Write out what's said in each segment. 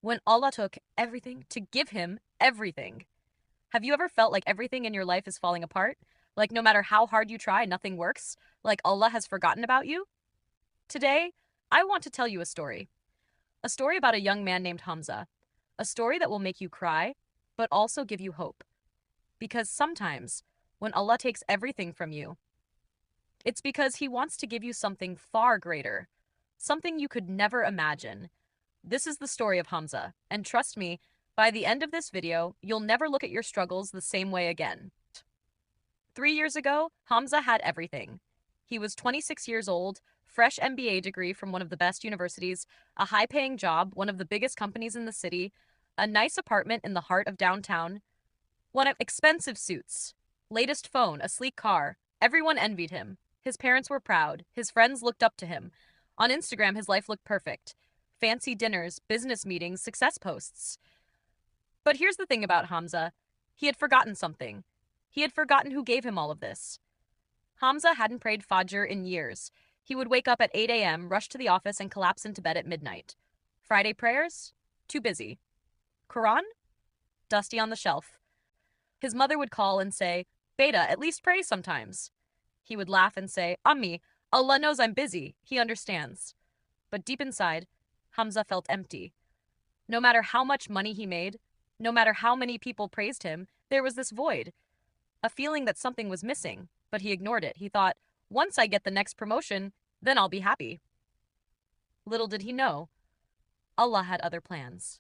when Allah took everything to give him everything. Have you ever felt like everything in your life is falling apart? Like no matter how hard you try, nothing works? Like Allah has forgotten about you? Today, I want to tell you a story. A story about a young man named Hamza. A story that will make you cry, but also give you hope. Because sometimes, when Allah takes everything from you, it's because He wants to give you something far greater, something you could never imagine. This is the story of Hamza, and trust me, by the end of this video, you'll never look at your struggles the same way again. 3 years ago, Hamza had everything. He was 26 years old, fresh MBA degree from one of the best universities, a high paying job, one of the biggest companies in the city, a nice apartment in the heart of downtown, one of expensive suits, latest phone, a sleek car. Everyone envied him. His parents were proud. His friends looked up to him. On Instagram, his life looked perfect. Fancy dinners, business meetings, success posts. But here's the thing about Hamza. He had forgotten something. He had forgotten who gave him all of this. Hamza hadn't prayed Fajr in years. He would wake up at 8 a.m., rush to the office, and collapse into bed at midnight. Friday prayers? Too busy. Quran? Dusty on the shelf. His mother would call and say, Beta, at least pray sometimes. He would laugh and say, Ammi, Allah knows I'm busy. He understands. But deep inside, Hamza felt empty. No matter how much money he made, no matter how many people praised him, there was this void. A feeling that something was missing, but he ignored it. He thought, once I get the next promotion, then I'll be happy. Little did he know, Allah had other plans.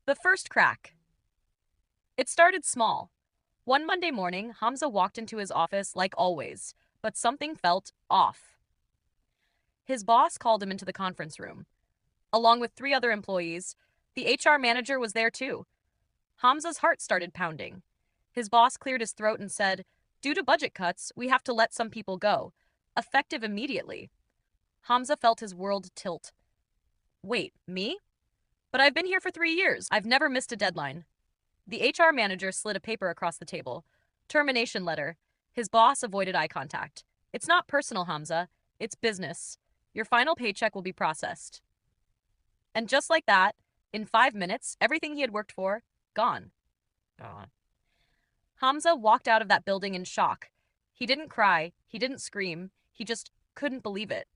The first crack. It started small. One Monday morning, Hamza walked into his office like always, but something felt off. His boss called him into the conference room. Along with 3 other employees, the HR manager was there too. Hamza's heart started pounding. His boss cleared his throat and said, Due to budget cuts, we have to let some people go, effective immediately. Hamza felt his world tilt. Wait, me? But I've been here for 3 years. I've never missed a deadline. The HR manager slid a paper across the table. Termination letter. His boss avoided eye contact. It's not personal, Hamza. It's business. Your final paycheck will be processed. And just like that, in 5 minutes, everything he had worked for, gone. Gone. Hamza walked out of that building in shock. He didn't cry. He didn't scream. He just couldn't believe it.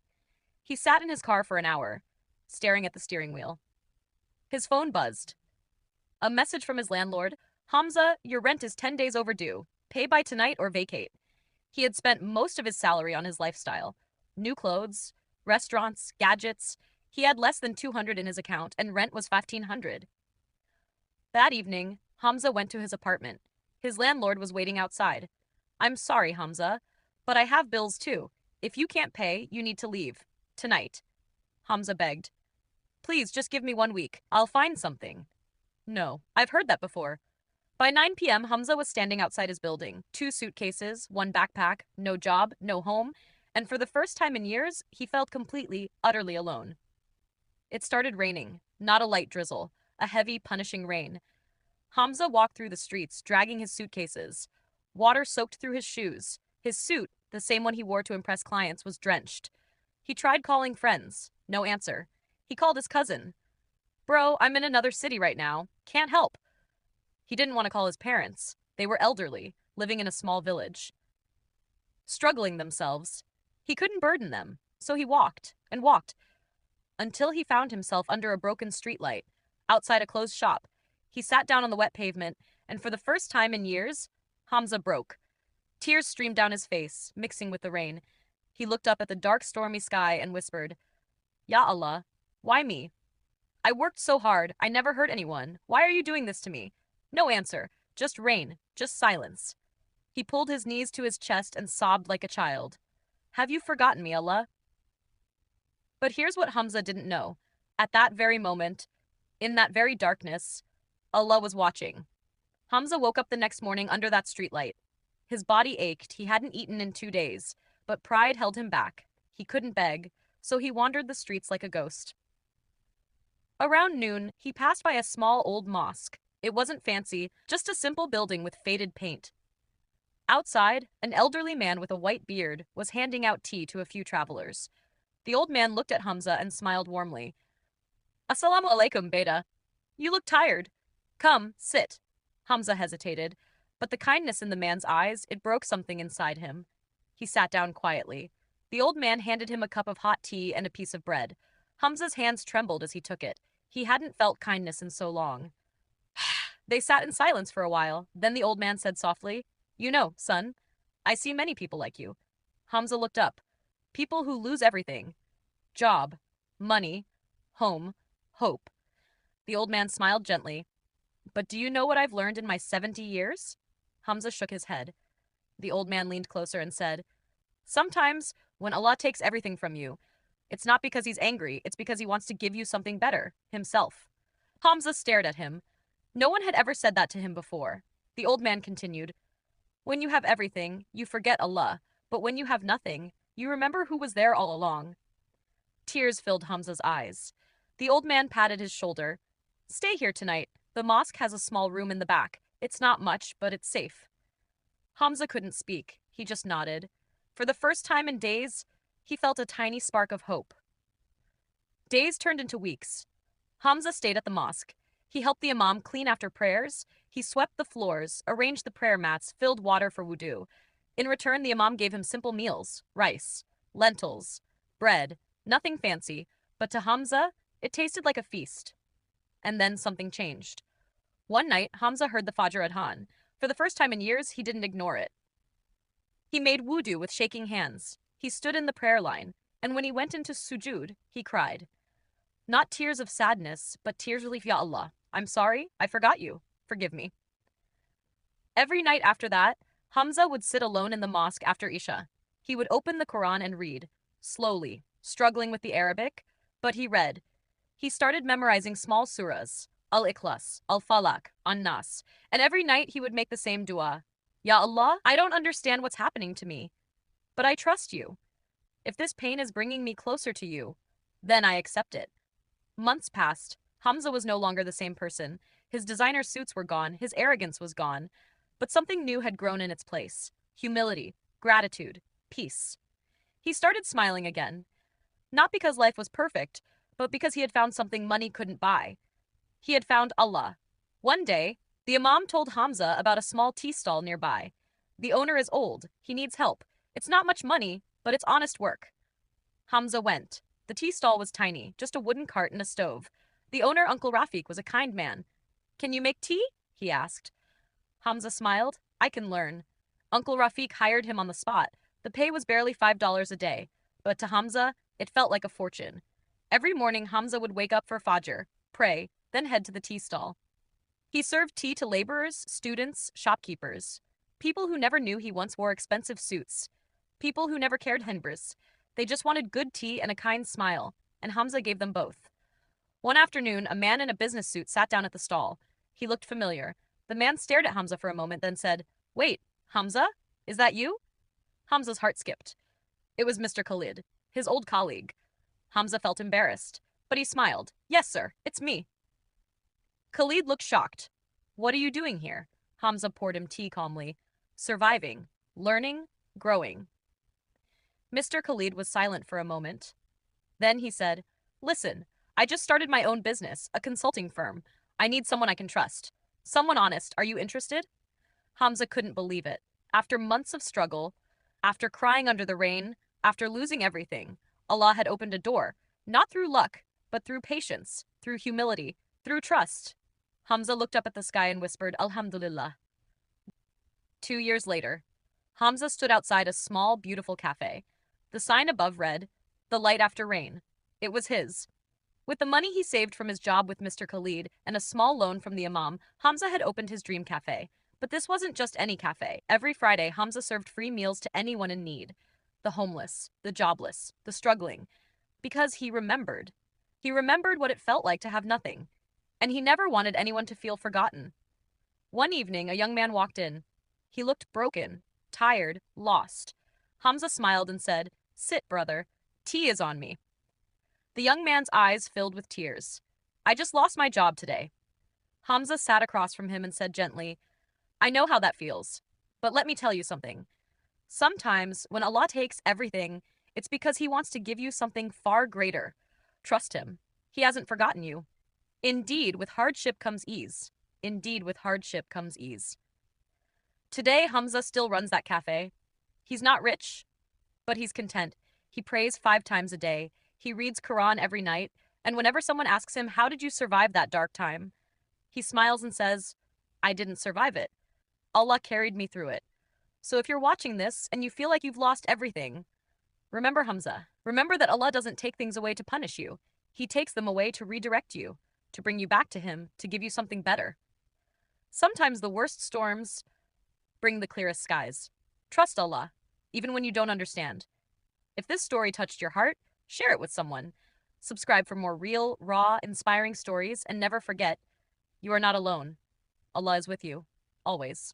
He sat in his car for an hour, staring at the steering wheel. His phone buzzed. A message from his landlord. Hamza, your rent is 10 days overdue. Pay by tonight or vacate. He had spent most of his salary on his lifestyle. New clothes, restaurants, gadgets. He had less than 200 in his account and rent was 1,500. That evening, Hamza went to his apartment. His landlord was waiting outside. I'm sorry, Hamza, but I have bills too. If you can't pay, you need to leave. Tonight. Hamza begged. Please, just give me 1 week. I'll find something. No, I've heard that before. By 9 p.m., Hamza was standing outside his building. 2 suitcases, 1 backpack, no job, no home, and for the first time in years, he felt completely, utterly alone. It started raining, not a light drizzle, a heavy, punishing rain. Hamza walked through the streets, dragging his suitcases. Water soaked through his shoes. His suit, the same one he wore to impress clients, was drenched. He tried calling friends. No answer. He called his cousin. Bro, I'm in another city right now. Can't help. He didn't want to call his parents. They were elderly, living in a small village. Struggling themselves. He couldn't burden them, so he walked and walked until he found himself under a broken streetlight, outside a closed shop. He sat down on the wet pavement, and for the first time in years, Hamza broke. Tears streamed down his face, mixing with the rain. He looked up at the dark, stormy sky and whispered, Ya Allah, why me? I worked so hard, I never hurt anyone. Why are you doing this to me? No answer, just rain, just silence. He pulled his knees to his chest and sobbed like a child. Have you forgotten me, Allah? But here's what Hamza didn't know. At that very moment, in that very darkness, Allah was watching. Hamza woke up the next morning under that streetlight. His body ached. He hadn't eaten in 2 days, but pride held him back. He couldn't beg, so he wandered the streets like a ghost. Around noon, he passed by a small old mosque. It wasn't fancy, just a simple building with faded paint. Outside, an elderly man with a white beard was handing out tea to a few travelers. The old man looked at Hamza and smiled warmly. Assalamu alaikum, Beta. You look tired. Come, sit. Hamza hesitated, but the kindness in the man's eyes, it broke something inside him. He sat down quietly. The old man handed him a cup of hot tea and a piece of bread. Hamza's hands trembled as he took it. He hadn't felt kindness in so long. They sat in silence for a while. Then the old man said softly, "You know, son, I see many people like you." Hamza looked up. People who lose everything: job, money, home, hope. The old man smiled gently. "But do you know what I've learned in my 70 years?" Hamza shook his head. The old man leaned closer and said, "Sometimes, when Allah takes everything from you, it's not because he's angry, it's because he wants to give you something better, himself." Hamza stared at him. No one had ever said that to him before. The old man continued, "When you have everything, you forget Allah, but when you have nothing, you remember who was there all along." Tears filled Hamza's eyes. The old man patted his shoulder. "Stay here tonight. The mosque has a small room in the back. It's not much, but it's safe." Hamza couldn't speak. He just nodded. For the first time in days, he felt a tiny spark of hope. Days turned into weeks. Hamza stayed at the mosque. He helped the imam clean after prayers. He swept the floors, arranged the prayer mats, filled water for wudu. In return, the imam gave him simple meals: rice, lentils, bread, nothing fancy, but to Hamza, it tasted like a feast. And then something changed. One night, Hamza heard the Fajr Adhan. For the first time in years, he didn't ignore it. He made wudu with shaking hands. He stood in the prayer line, and when he went into sujud, he cried. Not tears of sadness, but tears relief. Ya Allah, I'm sorry, I forgot you. Forgive me. Every night after that, Hamza would sit alone in the mosque after Isha. He would open the Quran and read, slowly, struggling with the Arabic, but he read. He started memorizing small surahs, Al-Ikhlas, Al-Falaq, An-Nas, and every night he would make the same dua. Ya Allah, I don't understand what's happening to me, but I trust you. If this pain is bringing me closer to you, then I accept it. Months passed. Hamza was no longer the same person. His designer suits were gone, his arrogance was gone, but something new had grown in its place: humility, gratitude, peace. He started smiling again, not because life was perfect, but because he had found something money couldn't buy. He had found Allah. One day, the imam told Hamza about a small tea stall nearby. The owner is old. He needs help. It's not much money, but it's honest work. Hamza went. The tea stall was tiny, just a wooden cart and a stove. The owner, Uncle Rafiq, was a kind man. "Can you make tea?" he asked. Hamza smiled. "I can learn." Uncle Rafiq hired him on the spot. The pay was barely $5 a day, but to Hamza, it felt like a fortune. Every morning, Hamza would wake up for Fajr, pray, then head to the tea stall. He served tea to laborers, students, shopkeepers, people who never knew he once wore expensive suits, people who never cared Henbris. They just wanted good tea and a kind smile, and Hamza gave them both. One afternoon, a man in a business suit sat down at the stall. He looked familiar. The man stared at Hamza for a moment, then said, "Wait, Hamza? Is that you?" Hamza's heart skipped. It was Mr. Khalid, his old colleague. Hamza felt embarrassed, but he smiled. "Yes, sir, it's me." Khalid looked shocked. "What are you doing here?" Hamza poured him tea calmly. "Surviving, learning, growing." Mr. Khalid was silent for a moment. Then he said, "Listen, I just started my own business, a consulting firm. I need someone I can trust. Someone honest. Are you interested?" Hamza couldn't believe it. After months of struggle, after crying under the rain, after losing everything, Allah had opened a door, not through luck, but through patience, through humility, through trust. Hamza looked up at the sky and whispered, "Alhamdulillah." 2 years later, Hamza stood outside a small, beautiful cafe. The sign above read, "The light after rain." It was his. With the money he saved from his job with Mr. Khalid and a small loan from the imam, Hamza had opened his dream cafe. But this wasn't just any cafe. Every Friday, Hamza served free meals to anyone in need: the homeless, the jobless, the struggling. Because he remembered. He remembered what it felt like to have nothing. And he never wanted anyone to feel forgotten. One evening, a young man walked in. He looked broken, tired, lost. Hamza smiled and said, "Sit, brother. Tea is on me." The young man's eyes filled with tears. "I just lost my job today." Hamza sat across from him and said gently, "I know how that feels, but let me tell you something. Sometimes, when Allah takes everything, it's because He wants to give you something far greater. Trust Him. He hasn't forgotten you. Indeed, with hardship comes ease. Indeed, with hardship comes ease. Today, Hamza still runs that cafe. He's not rich, but he's content. He prays 5 times a day. He reads Quran every night. And whenever someone asks him, "How did you survive that dark time?" he smiles and says, "I didn't survive it. Allah carried me through it." So if you're watching this and you feel like you've lost everything, remember Hamza. Remember that Allah doesn't take things away to punish you. He takes them away to redirect you, to bring you back to Him, to give you something better. Sometimes the worst storms bring the clearest skies. Trust Allah, even when you don't understand. If this story touched your heart, share it with someone. Subscribe for more real, raw, inspiring stories, and never forget, you are not alone. Allah is with you, always.